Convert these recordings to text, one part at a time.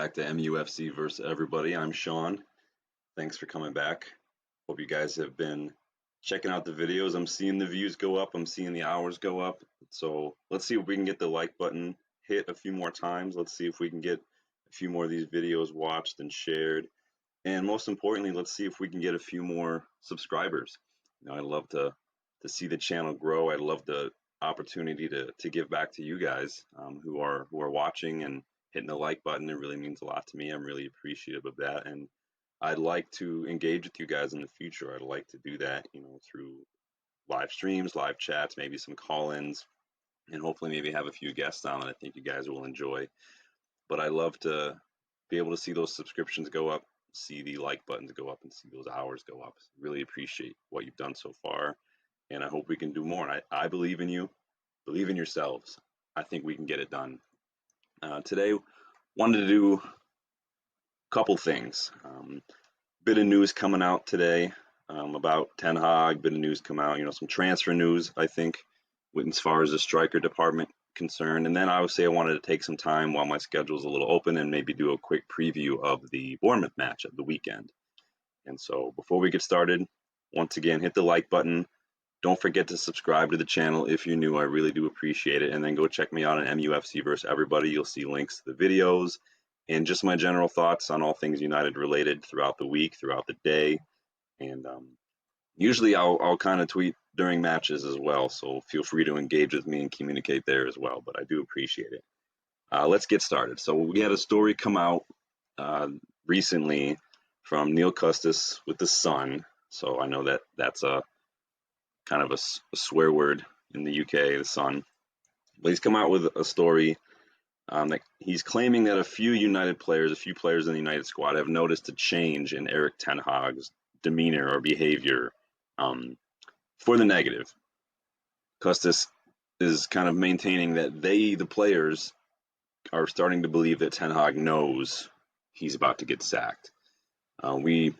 back to MUFC versus everybody. I'm Sean. Thanks for coming back. Hope you guys have been checking out the videos. I'm seeing the views go up. I'm seeing the hours go up. So let's see if we can get the like button hit a few more times. Let's see if we can get a few more of these videos watched and shared. And most importantly, let's see if we can get a few more subscribers. I'd love to see the channel grow. I'd love the opportunity to give back to you guys who are watching and hitting the like button. It really means a lot to me. I'm really appreciative of that, and I'd like to engage with you guys in the future. I'd like to do that, through live streams, live chats, maybe some call-ins, and hopefully maybe have a few guests on that I think you guys will enjoy. But I love to be able to see those subscriptions go up, see the like buttons go up, and see those hours go up. Really appreciate what you've done so far, and I hope we can do more. And I believe in you. Believe in yourselves. I think we can get it done. Today, wanted to do a couple things. Bit of news coming out today about Ten Hag. Bit of news come out. Some transfer news, I think, as far as the striker department concerned. And then I would say I wanted to take some time while my schedule's a little open and maybe do a quick preview of the Bournemouth match of the weekend. And so before we get started, once again, hit the like button. Don't forget to subscribe to the channel if you're new. I really do appreciate it. And then go check me out on MUFC versus everybody. You'll see links to the videos and just my general thoughts on all things United related throughout the week, throughout the day. And usually I'll kind of tweet during matches as well. So feel free to engage with me and communicate there as well. But I do appreciate it. Let's get started. So we had a story come out recently from Neil Custis with the Sun. So I know that that's a kind of a swear word in the UK, the Sun. But he's come out with a story that he's claiming that a few players in the United squad have noticed a change in Erik Ten Hag's demeanor or behavior for the negative. Custis is kind of maintaining that the players, are starting to believe that Ten Hag knows he's about to get sacked. We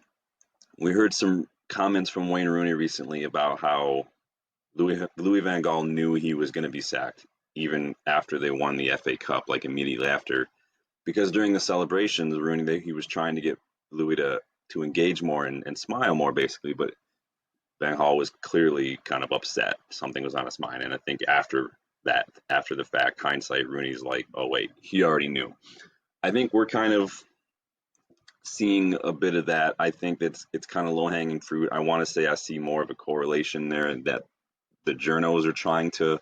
heard some comments from Wayne Rooney recently about how Louis van Gaal knew he was going to be sacked even after they won the FA Cup, like immediately after, because during the celebrations, Rooney, he was trying to get Louis to engage more and smile more, basically, but Van Gaal was clearly kind of upset. Something was on his mind, and I think after the fact, hindsight, Rooney's like, oh wait, he already knew. I think we're kind of seeing a bit of that. I think it's kind of low-hanging fruit. I want to say I see more of a correlation there, and that the journos are trying to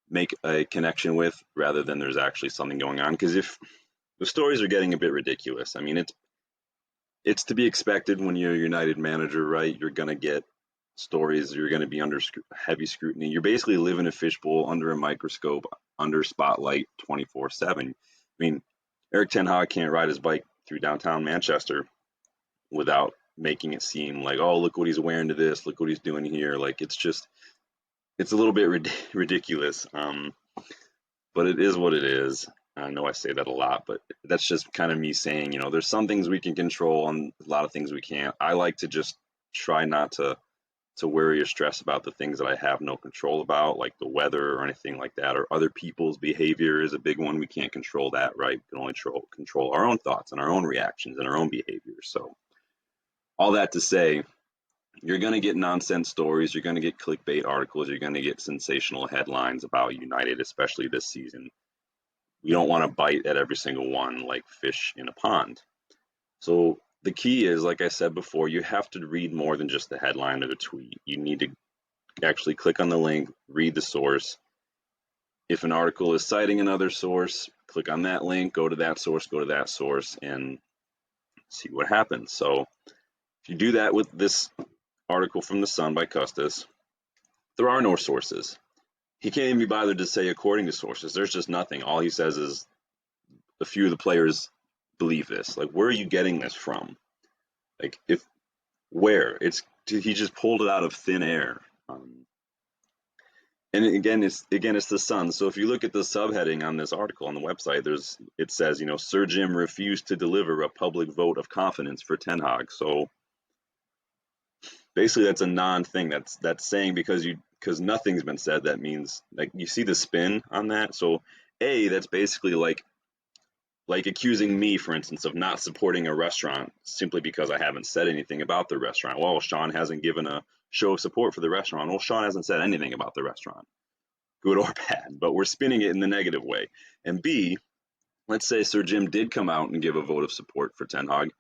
make a connection with, rather than there's actually something going on. Because if the stories are getting a bit ridiculous, I mean, it's to be expected when you're a United manager, right? You're gonna get stories. You're gonna be under heavy scrutiny. You're basically living a fishbowl under a microscope, under spotlight, 24/7. I mean, Erik Ten Hag can't ride his bike through downtown Manchester without making it seem like, oh, look what he's wearing to this, look what he's doing here. Like, it's a little bit ridiculous, but it is what it is. I know I say that a lot, but that's just kind of me saying, there's some things we can control and a lot of things we can't. I like to just try not to worry or stress about the things that I have no control about, like the weather or anything like that, or other people's behavior is a big one. We can't control that, right? We can only control our own thoughts and our own reactions and our own behaviors. So all that to say, you're going to get nonsense stories. You're going to get clickbait articles. You're going to get sensational headlines about United, especially this season. We don't want to bite at every single one like fish in a pond. So the key is, like I said before, you have to read more than just the headline or the tweet. You need to actually click on the link, read the source. If an article is citing another source, click on that link, go to that source, and see what happens. So if you do that with this article from The Sun by Custis, there are no sources. He can't even be bothered to say according to sources. There's just nothing. All he says is a few of the players believe this. Like, where are you getting this from? Like, he just pulled it out of thin air. And again, it's The Sun. So if you look at the subheading on this article on the website, it says, Sir Jim refused to deliver a public vote of confidence for Ten Hag. So basically, that's a non-thing. That's saying because nothing's been said, that means, like, you see the spin on that. So that's basically like Like accusing me, for instance, of not supporting a restaurant simply because I haven't said anything about the restaurant. Well, Sean hasn't given a show of support for the restaurant. Well, Sean hasn't said anything about the restaurant, good or bad, but we're spinning it in the negative way. And B, let's say Sir Jim did come out and give a vote of support for Ten Hag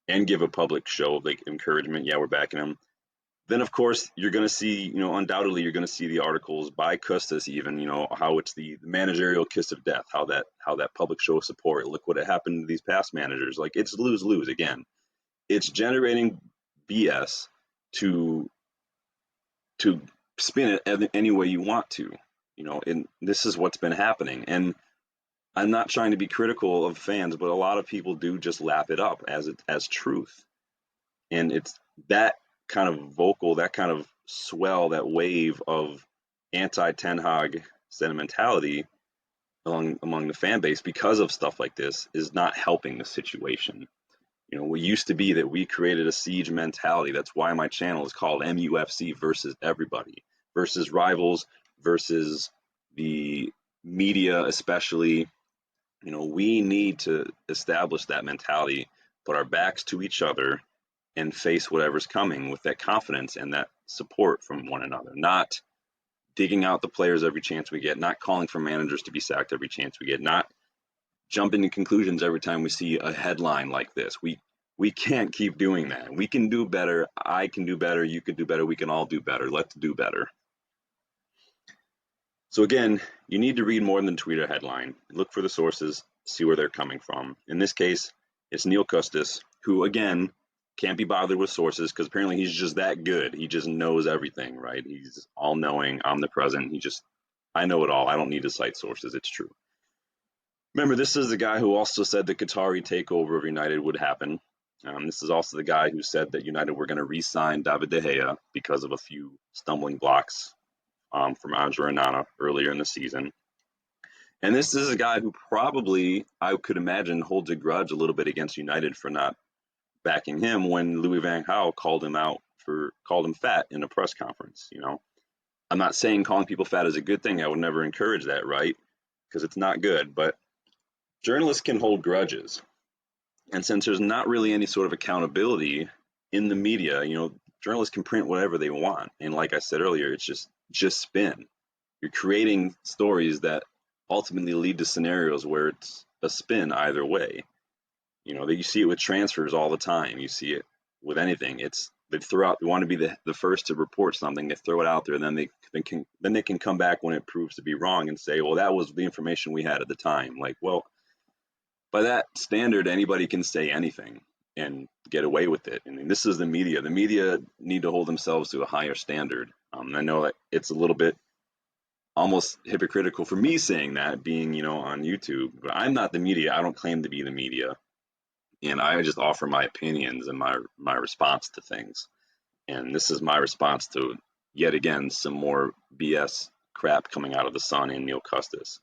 and give a public show of like encouragement. Yeah, we're backing him. Then of course you're going to see, undoubtedly you're going to see the articles by Custis, even, how it's the managerial kiss of death, how that public show of support. Look what happened to these past managers. Like it's lose lose again. It's generating BS to to spin it any way you want to, and this is what's been happening. And I'm not trying to be critical of fans, but a lot of people do just lap it up as truth. And it's that kind of vocal, that kind of swell, that wave of anti-Ten Hag sentimentality among the fan base because of stuff like this is not helping the situation. We used to be that we created a siege mentality. That's why my channel is called MUFC versus everybody, versus rivals, versus the media, especially. We need to establish that mentality, put our backs to each other, and face whatever's coming with that confidence and that support from one another, not digging out the players every chance we get, not calling for managers to be sacked every chance we get, not jumping to conclusions every time we see a headline like this. We can't keep doing that. We can do better. I can do better. You can do better. We can all do better. Let's do better. So again, you need to read more than tweet a headline. Look for the sources, see where they're coming from. In this case, it's Neil Custis, who again can't be bothered with sources because apparently he's just that good. He just knows everything, right? He's all-knowing, omnipresent. I know it all. I don't need to cite sources. It's true. Remember, this is the guy who also said the Qatari takeover of United would happen. This is also the guy who said that United were going to re-sign David De Gea because of a few stumbling blocks from Andre Onana earlier in the season. And this is a guy who probably, I could imagine, holds a grudge a little bit against United for not backing him when Louis van Gaal called him fat in a press conference. I'm not saying calling people fat is a good thing. I would never encourage that, right? Because it's not good. But journalists can hold grudges. And since there's not really any sort of accountability in the media, journalists can print whatever they want. And like I said earlier, it's just spin. You're creating stories that ultimately lead to scenarios where it's a spin either way. That you see it with transfers all the time. You see it with anything. They want to be the first to report something. They throw it out there, and then they can come back when it proves to be wrong and say, well, that was the information we had at the time. Like, well, by that standard, anybody can say anything and get away with it. I mean, this is the media. The media need to hold themselves to a higher standard. I know that it's a little bit almost hypocritical for me saying that, being, on YouTube, but I'm not the media. I don't claim to be the media. And I just offer my opinions and my response to things. And this is my response to, yet again, some more BS crap coming out of the Sun and Neil Custis.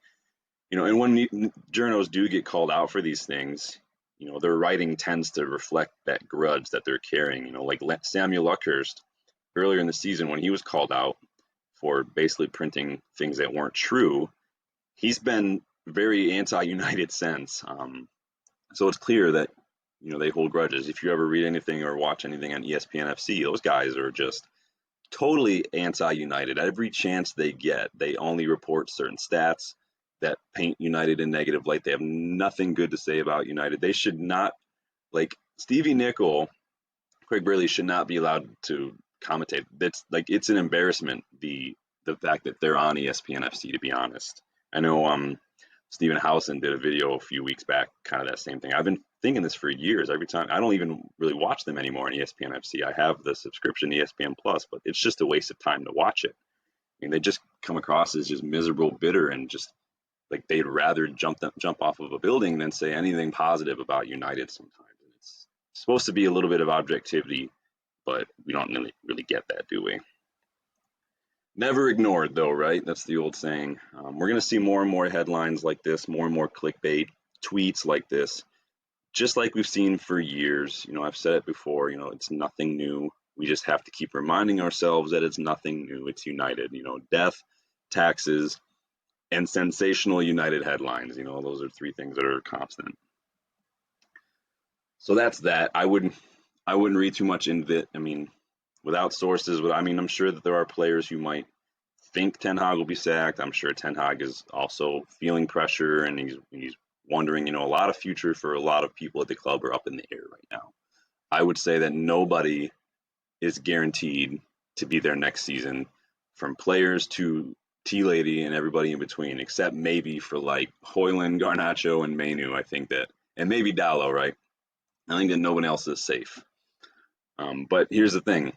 And when journos do get called out for these things, their writing tends to reflect that grudge that they're carrying. Like Samuel Luckhurst earlier in the season when he was called out for basically printing things that weren't true, he's been very anti-United since. So it's clear that they hold grudges. If you ever read anything or watch anything on ESPN FC, those guys are just totally anti-United. Every chance they get, they only report certain stats that paint United in negative light. They have nothing good to say about United. They should not, like Stevie Nicol, Craig Burley should not be allowed to commentate. It's an embarrassment, the fact that they're on ESPN FC, to be honest. I know Stephen Howson did a video a few weeks back, kind of that same thing. I've been thinking this for years. Every time, I don't even really watch them anymore on ESPN FC. I have the subscription to ESPN Plus, but it's just a waste of time to watch it. I mean, they just come across as just miserable, bitter, and just like they'd rather jump off of a building than say anything positive about United sometimes. And it's supposed to be a little bit of objectivity, but we don't really get that, do we? Never ignored, though, right? That's the old saying. We're going to see more and more headlines like this, more and more clickbait tweets like this, just like we've seen for years. I've said it before, it's nothing new. We just have to keep reminding ourselves that it's nothing new. It's United, death, taxes, and sensational United headlines. Those are three things that are constant. So that's that. I wouldn't read too much into it. I mean, without sources, but I mean, I'm sure that there are players who might think Ten Hag will be sacked. I'm sure Ten Hag is also feeling pressure, and he's wondering. A lot of future for a lot of people at the club are up in the air right now. I would say that nobody is guaranteed to be there next season, from players to T Lady and everybody in between, except maybe for like Hoyland, Garnacho, and Mainu. I think that, and maybe Dallo, right? I think that no one else is safe. But here's the thing: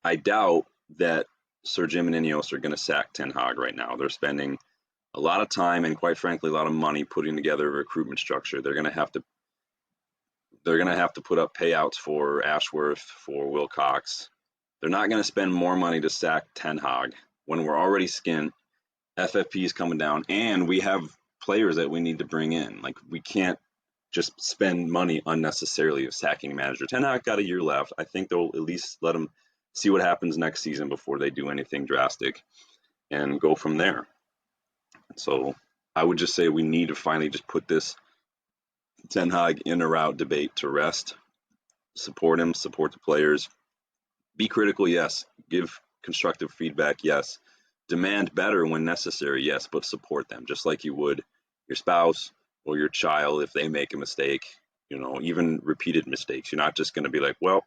I doubt that Sir Jim and Ineos are going to sack Ten Hag right now. They're spending a lot of time and, quite frankly, a lot of money putting together a recruitment structure. They're going to have to put up payouts for Ashworth, for Wilcox. They're not going to spend more money to sack Ten Hag when we're already skint. FFP is coming down, and we have players that we need to bring in. Like, we can't just spend money unnecessarily of sacking manager. Ten Hag got a year left. I think they'll at least let him see what happens next season before they do anything drastic and go from there. So I would just say we need to finally just put this Ten Hag in or out debate to rest. Support him, support the players. Be critical, yes. Give constructive feedback, yes. Demand better when necessary, yes, but support them just like you would your spouse or your child if they make a mistake, even repeated mistakes. You're not just going to be like, well,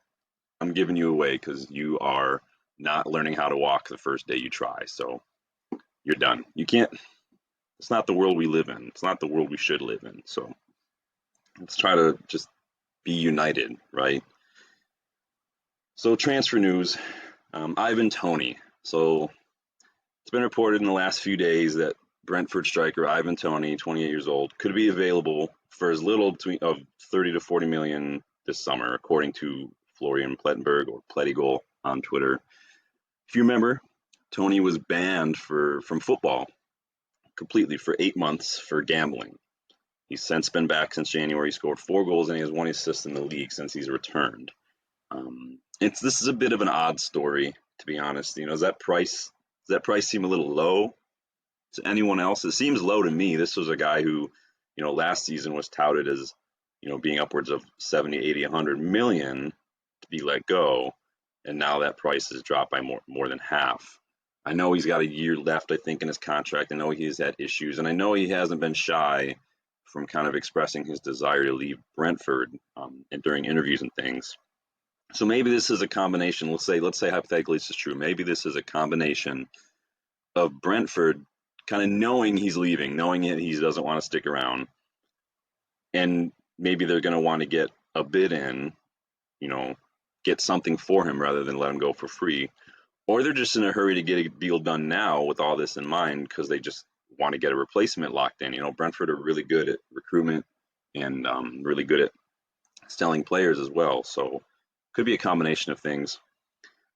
I'm giving you away because you are not learning how to walk the first day you try. So you're done. You can't, it's not the world we live in. It's not the world we should live in. So let's try to just be united, right? So transfer news, Ivan Toney. So it's been reported in the last few days that Brentford striker Ivan Toney, 28 years old, could be available for as little of 30 to 40 million this summer, according to Florian Plettenberg, or Plettigol on Twitter. If you remember, Toney was banned from football completely for 8 months for gambling. He's since been back since January. He scored 4 goals and he has 1 assist in the league since he's returned. This is a bit of an odd story, to be honest. Does that price seem a little low to anyone else? It seems low to me. This was a guy who, last season was touted as, being upwards of 70, 80, 100 million to be let go, and now that price has dropped by more than half. I know he's got a year left, I think, in his contract. I know he's had issues, and I know he hasn't been shy from kind of expressing his desire to leave Brentford and during interviews and things. So maybe this is a combination. Let's say hypothetically this is true. Maybe this is a combination of Brentford kind of knowing he's leaving, knowing he doesn't want to stick around, and maybe they're going to want to get a bid in, get something for him rather than let him go for free. Or they're just in a hurry to get a deal done now with all this in mind because they just want to get a replacement locked in. Brentford are really good at recruitment and really good at selling players as well. So could be a combination of things.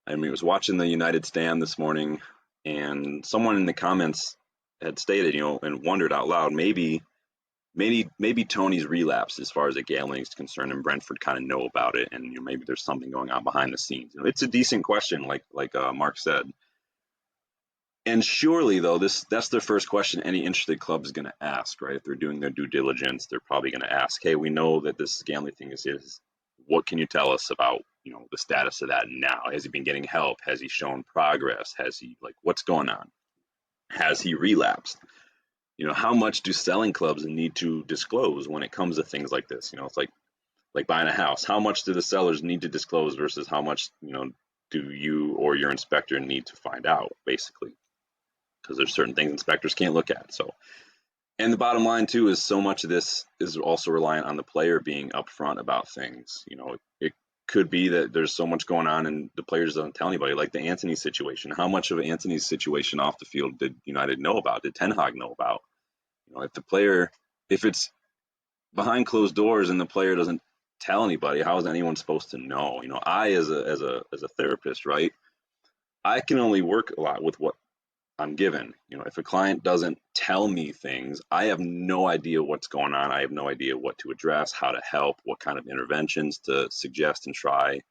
I was watching the United stand this morning, and someone in the comments had stated, and wondered out loud, maybe Toney's relapsed as far as the gambling is concerned, and Brentford kind of know about it, and maybe there's something going on behind the scenes. It's a decent question, like Mark said. And surely, though, that's their first question any interested club is going to ask, right? If they're doing their due diligence, they're probably going to ask, hey, we know that this gambling thing is what can you tell us about, the status of that now? Has he been getting help? Has he shown progress? Has he, what's going on? Has he relapsed? How much do selling clubs need to disclose when it comes to things like this? It's like buying a house. How much do the sellers need to disclose versus how much, do you or your inspector need to find out, basically? Because there's certain things inspectors can't look at. So, and the bottom line too is so much of this is also reliant on the player being upfront about things. It could be that there's so much going on and the players don't tell anybody, like the Antony situation. How much of Antony's situation off the field did United know about? Did Ten Hag know about? If it's behind closed doors and the player doesn't tell anybody, how is anyone supposed to know? I as a therapist, right? I can only work a lot with what I'm given. If a client doesn't tell me things, I have no idea what's going on. I have no idea what to address, how to help, what kind of interventions to suggest and try.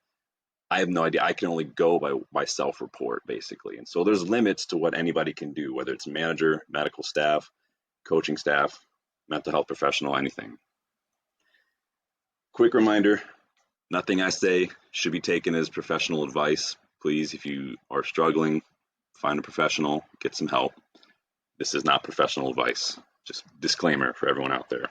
I have no idea. I can only go by self-report, basically. And so there's limits to what anybody can do, whether it's manager, medical staff, coaching staff, mental health professional, anything. Quick reminder, nothing I say should be taken as professional advice. Please, if you are struggling, find a professional, get some help. This is not professional advice. Just disclaimer for everyone out there.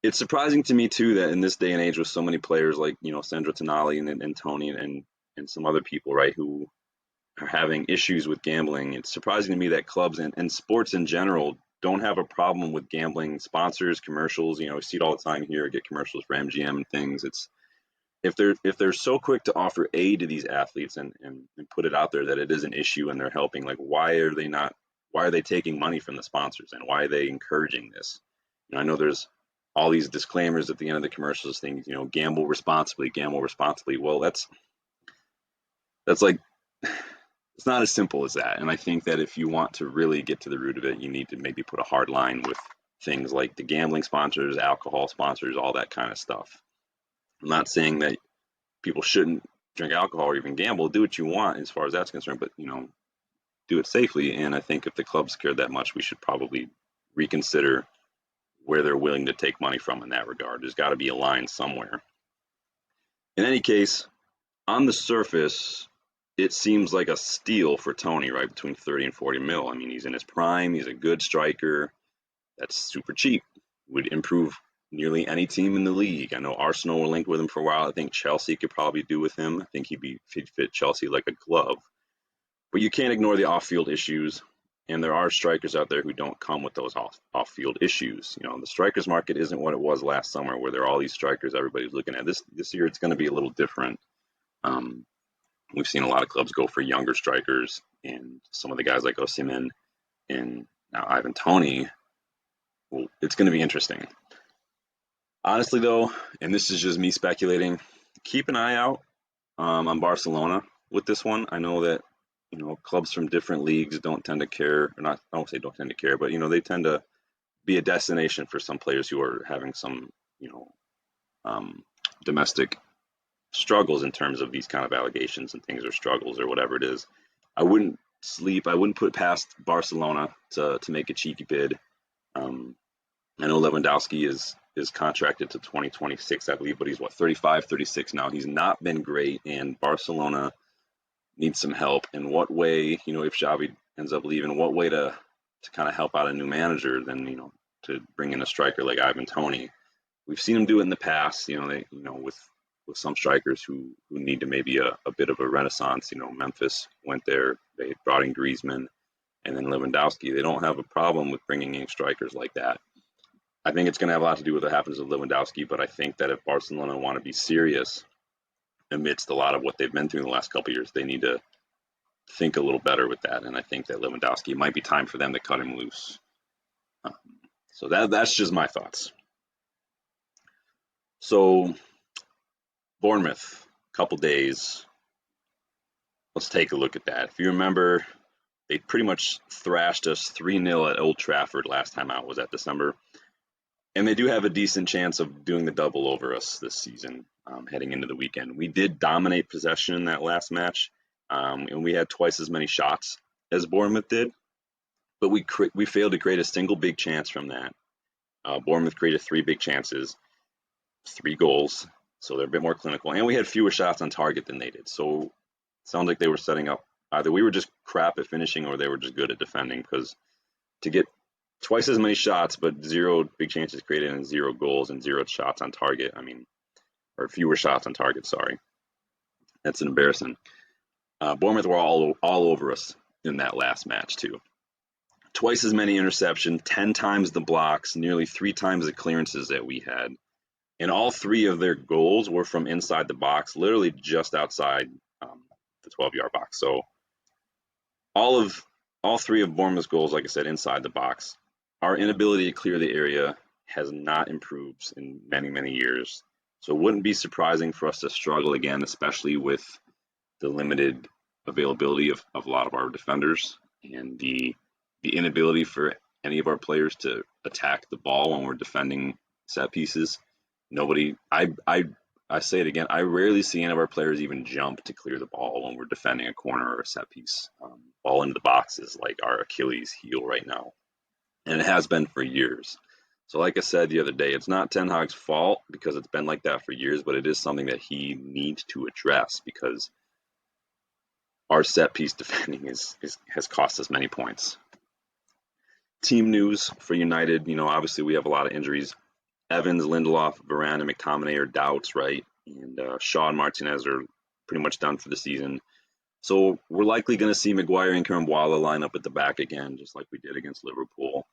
It's surprising to me too that in this day and age with so many players like, Sandro Tonali and Tony and some other people, right, who are having issues with gambling, it's surprising to me that clubs and sports in general don't have a problem with gambling sponsors, commercials. We see it all the time here, get commercials for MGM and things. It's if they're so quick to offer aid to these athletes and put it out there that it is an issue and they're helping, like why are they taking money from the sponsors and why are they encouraging this? I know there's all these disclaimers at the end of the commercials, things, gamble responsibly, gamble responsibly. Well, that's like, it's not as simple as that. And I think that if you want to really get to the root of it, you need to maybe put a hard line with things like the gambling sponsors, alcohol sponsors, all that kind of stuff. I'm not saying that people shouldn't drink alcohol or even gamble. Do what you want as far as that's concerned, but do it safely. And I think if the clubs care that much, we should probably reconsider where they're willing to take money from in that regard. There's got to be a line somewhere. In any case, on the surface, it seems like a steal for Toney, right? Between 30 and 40 mil. I mean, he's in his prime. He's a good striker. That's super cheap. Would improve nearly any team in the league. I know Arsenal were linked with him for a while. I think Chelsea could probably do with him. I think he'd fit Chelsea like a glove. But you can't ignore the off-field issues, and there are strikers out there who don't come with those off-field issues. The strikers market isn't what it was last summer, where there are all these strikers everybody's looking at. This year, it's going to be a little different. We've seen a lot of clubs go for younger strikers, and some of the guys like Osimhen and now Ivan Toney. Well, it's going to be interesting. Honestly, though, and this is just me speculating, keep an eye out on Barcelona with this one. I know that clubs from different leagues don't tend to care, or not. I don't say don't tend to care, but they tend to be a destination for some players who are having some domestic struggles in terms of these kind of allegations and things, or struggles, or whatever it is. I wouldn't put past Barcelona to make a cheeky bid. I know Lewandowski is contracted to 2026, I believe, but he's 35, 36 now. He's not been great, and Barcelona needs some help. In what way, if Xavi ends up leaving, what way to kind of help out a new manager than, to bring in a striker like Ivan Toney. We've seen him do it in the past, with some strikers who need to maybe a bit of a renaissance. Memphis went there, they brought in Griezmann, and then Lewandowski. They don't have a problem with bringing in strikers like that. I think it's going to have a lot to do with what happens with Lewandowski, but I think that if Barcelona want to be serious amidst a lot of what they've been through in the last couple of years, they need to think a little better with that. And I think that Lewandowski, it might be time for them to cut him loose. So that's just my thoughts. So Bournemouth, couple days. Let's take a look at that. If you remember, they pretty much thrashed us 3-0 at Old Trafford last time out, was that December. And they do have a decent chance of doing the double over us this season, heading into the weekend. We did dominate possession in that last match, and we had twice as many shots as Bournemouth did. But we failed to create a single big chance from that. Bournemouth created 3 big chances, 3 goals, so they're a bit more clinical. And we had fewer shots on target than they did. So it sounds like they were setting up, either we were just crap at finishing or they were just good at defending, because to get twice as many shots, but 0 big chances created and 0 goals and 0 shots on target. Or fewer shots on target. Sorry, that's embarrassing. Bournemouth were all over us in that last match too. Twice as many interceptions, 10 times the blocks, nearly 3 times the clearances that we had, and all 3 of their goals were from inside the box, literally just outside the 12-yard box. So all 3 of Bournemouth's goals, like I said, inside the box. Our inability to clear the area has not improved in many, many years. So it wouldn't be surprising for us to struggle again, especially with the limited availability of a lot of our defenders and the inability for any of our players to attack the ball when we're defending set pieces. I I say it again, I rarely see any of our players even jump to clear the ball when we're defending a corner or a set piece. Ball into the box is like our Achilles heel right now, and it has been for years. So like I said the other day, it's not Ten Hag's fault because it's been like that for years, but it is something that he needs to address because our set piece defending has cost us many points. Team news for United, obviously we have a lot of injuries. Evans, Lindelof, Varane, and McTominay are doubts, right? And Shaw and Martinez are pretty much done for the season. So we're likely going to see Maguire and Kambwala line up at the back again, just like we did against Liverpool.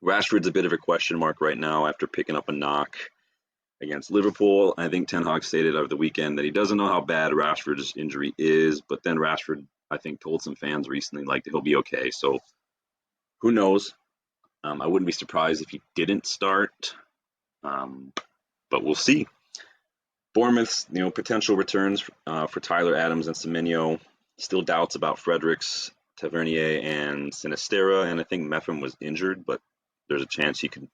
Rashford's a bit of a question mark right now after picking up a knock against Liverpool. I think Ten Hag stated over the weekend that he doesn't know how bad Rashford's injury is, but then Rashford, I think, told some fans recently that he'll be okay. So who knows? I wouldn't be surprised if he didn't start, but we'll see. Bournemouth's potential returns for Tyler Adams and Semenyo. Still doubts about Fredericks, Tavernier, and Sinistera, and I think Meffin was injured, but there's a chance he could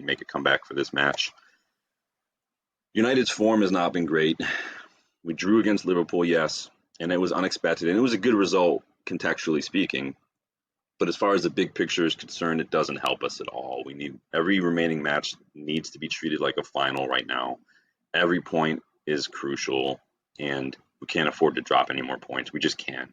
make a comeback for this match. United's form has not been great. We drew against Liverpool, yes, and it was unexpected, and it was a good result contextually speaking. But as far as the big picture is concerned, it doesn't help us at all. Every remaining match needs to be treated like a final right now. Every point is crucial, and we can't afford to drop any more points. We just can't.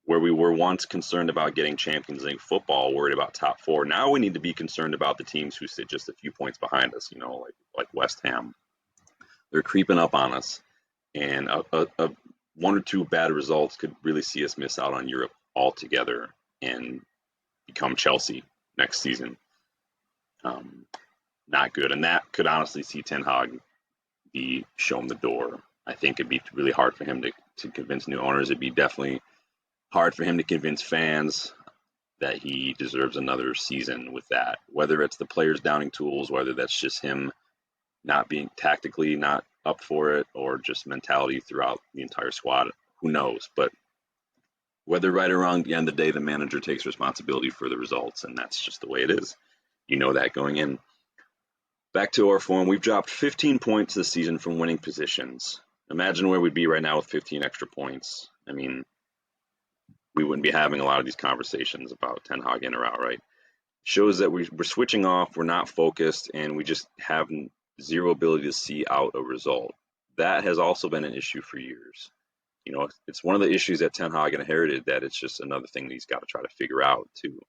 Where we were once concerned about getting Champions League football, worried about top four, now we need to be concerned about the teams who sit just a few points behind us, like West Ham. They're creeping up on us, and one or two bad results could really see us miss out on Europe altogether and become Chelsea next season. Not good, and that could honestly see Ten Hag be shown the door. I think it'd be really hard for him to convince new owners. It'd be definitely hard for him to convince fans that he deserves another season with that, whether it's the players downing tools, whether that's just him not being tactically not up for it, or just mentality throughout the entire squad. Who knows? But whether right or wrong, at the end of the day, the manager takes responsibility for the results, and that's just the way it is. You know that going in. Back to our form, we've dropped 15 points this season from winning positions. Imagine where we'd be right now with 15 extra points. I mean, we wouldn't be having a lot of these conversations about Ten Hag in or out, right? Shows that we're switching off, we're not focused, and we just have zero ability to see out a result. That has also been an issue for years. It's one of the issues that Ten Hag inherited, that it's just another thing that he's got to try to figure out too.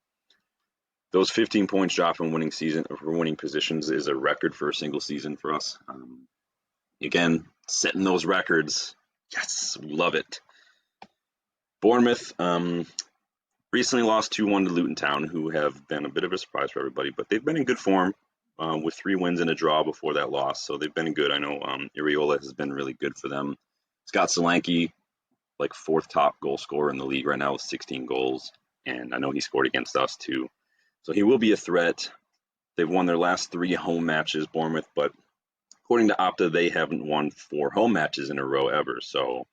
Those 15 points drop from winning positions is a record for a single season for us. Again, setting those records, yes, we love it. Bournemouth recently lost 2-1 to Luton Town, who have been a bit of a surprise for everybody, but they've been in good form with 3 wins and a draw before that loss, so they've been good. I know Iriola has been really good for them. Scott Solanke, like 4th top goal scorer in the league right now with 16 goals, and I know he scored against us too. So he will be a threat. They've won their last 3 home matches, Bournemouth, but according to Opta, they haven't won 4 home matches in a row ever. So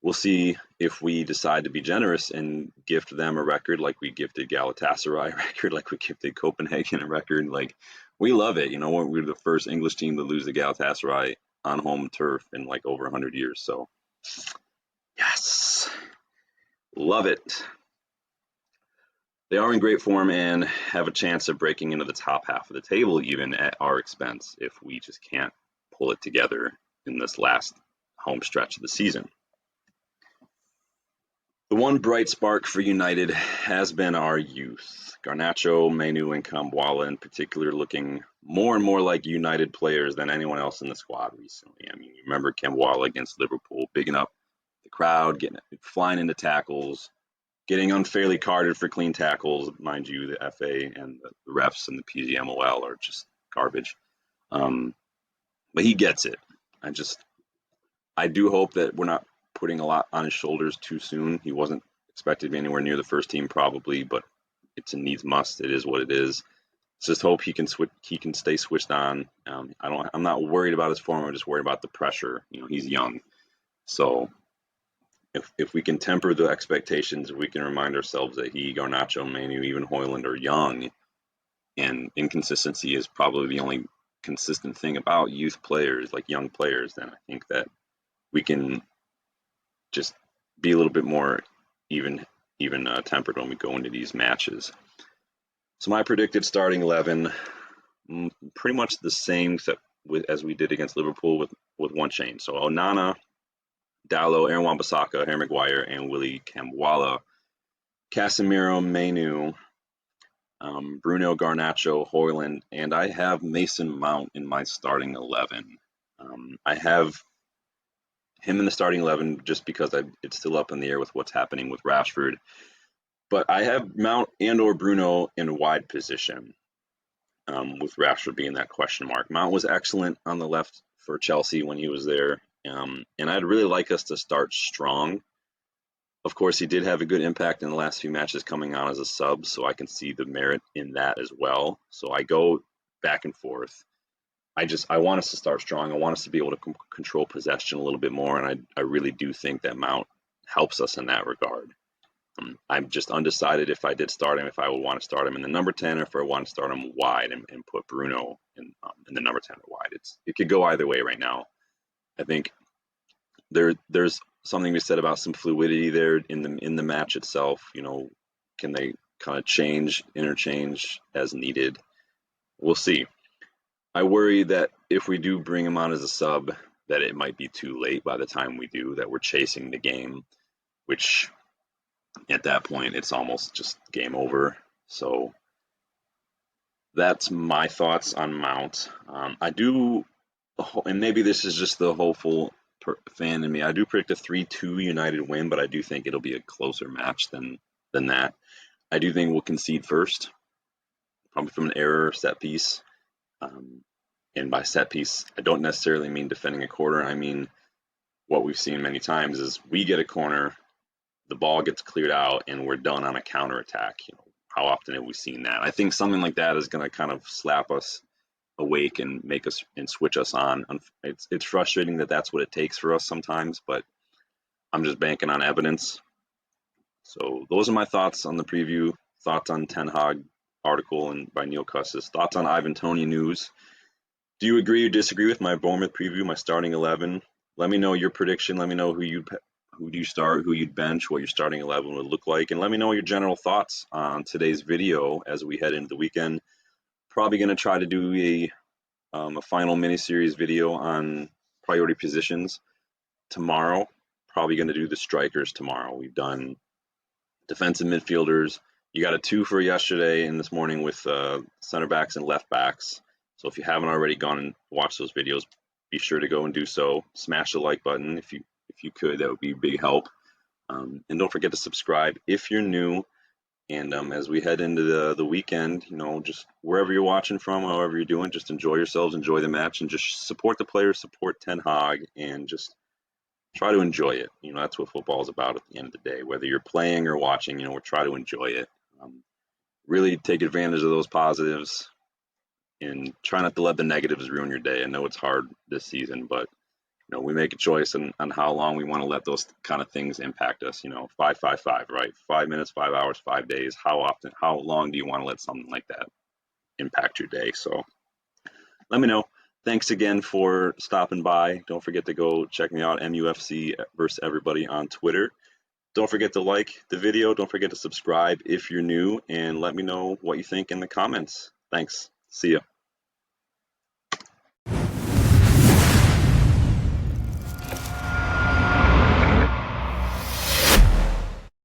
we'll see if we decide to be generous and gift them a record like we gifted Galatasaray a record, like we gifted Copenhagen a record. Like, we love it. We're the first English team to lose to Galatasaray on home turf in like over 100 years. So, yes, love it. They are in great form and have a chance of breaking into the top half of the table even at our expense if we just can't pull it together in this last home stretch of the season. The one bright spark for United has been our youth. Garnacho, Menu, and Kambwala in particular looking more and more like United players than anyone else in the squad recently. I mean, you remember Kambwala against Liverpool, bigging up the crowd, flying into tackles, getting unfairly carded for clean tackles. Mind you, the FA and the refs and the PGMOL are just garbage. But he gets it. I do hope that we're not putting a lot on his shoulders too soon. He wasn't expected to be anywhere near the first team probably, but it's a needs must. It is what it is. Just hope he can stay switched on. I'm not worried about his form. I'm just worried about the pressure. He's young. So if we can temper the expectations, if we can remind ourselves that he, Garnacho, Manu, even Højlund are young, and inconsistency is probably the only consistent thing about youth players, like young players, then I think that we can just be a little bit more even tempered when we go into these matches. So my predicted starting 11, pretty much the same as we did against Liverpool with one change. So Onana, Dalot, Aaron Wan-Bissaka, Harry Maguire, and Willie Kambwala. Casemiro, Mainu, Bruno, Garnacho, Højlund, and I have Mason Mount in my starting 11. I have him in the starting 11 just because it's still up in the air with what's happening with Rashford. But I have Mount and or Bruno in wide position, with Rashford being that question mark. Mount was excellent on the left for Chelsea when he was there, and I'd really like us to start strong. Of course, he did have a good impact in the last few matches coming on as a sub, so I can see the merit in that as well. So I go back and forth. I want us to start strong. I want us to be able to control possession a little bit more, and I really do think that Mount helps us in that regard. I'm just undecided if I did start him, if I would want to start him in the number 10, or if I want to start him wide and put Bruno in the number 10 or wide. It could go either way right now. I think there's something to be said about some fluidity there in the match itself. Can they kind of interchange as needed? We'll see. I worry that if we do bring him on as a sub, that it might be too late by the time we do, that we're chasing the game, which at that point it's almost just game over. So that's my thoughts on Mount. I do, and maybe this is just the hopeful fan in me, I do predict a 3-2 United win, but I do think it'll be a closer match than that. I do think we'll concede first, probably from an error set piece. And by set piece, I don't necessarily mean defending a corner. I mean, what we've seen many times is we get a corner, the ball gets cleared out, and we're done on a counterattack. How often have we seen that? I think something like that is going to kind of slap us awake and make us and switch us on. It's frustrating that that's what it takes for us sometimes, but I'm just banking on evidence. So those are my thoughts on the preview, thoughts on Ten Hag article and by Neil Custis, thoughts on Ivan Toney news. Do you agree or disagree with my Bournemouth preview, my starting 11? Let me know your prediction. Let me know who do you start, who you'd bench, what your starting 11 would look like, and let me know your general thoughts on today's video as we head into the weekend. Probably going to try to do a final mini-series video on priority positions tomorrow. Probably going to do the strikers tomorrow. We've done defensive midfielders. You got a 2 for yesterday and this morning with center backs and left backs. So if you haven't already gone and watched those videos, be sure to go and do so. Smash the like button if you could. That would be a big help. And don't forget to subscribe if you're new. And as we head into the weekend, just wherever you're watching from, however you're doing, just enjoy yourselves, enjoy the match, and just support the players, support Ten Hag, and just try to enjoy it. That's what football is about at the end of the day. Whether you're playing or watching, we'll try to enjoy it. Really take advantage of those positives and try not to let the negatives ruin your day. I know it's hard this season, but we make a choice on how long we want to let those kind of things impact us. 5-5-5, right? 5 minutes, 5 hours, 5 days. How long do you want to let something like that impact your day? So let me know. Thanks again for stopping by. Don't forget to go check me out, MUFC versus everybody on Twitter. Don't forget to like the video. Don't forget to subscribe if you're new, and let me know what you think in the comments. Thanks. See ya.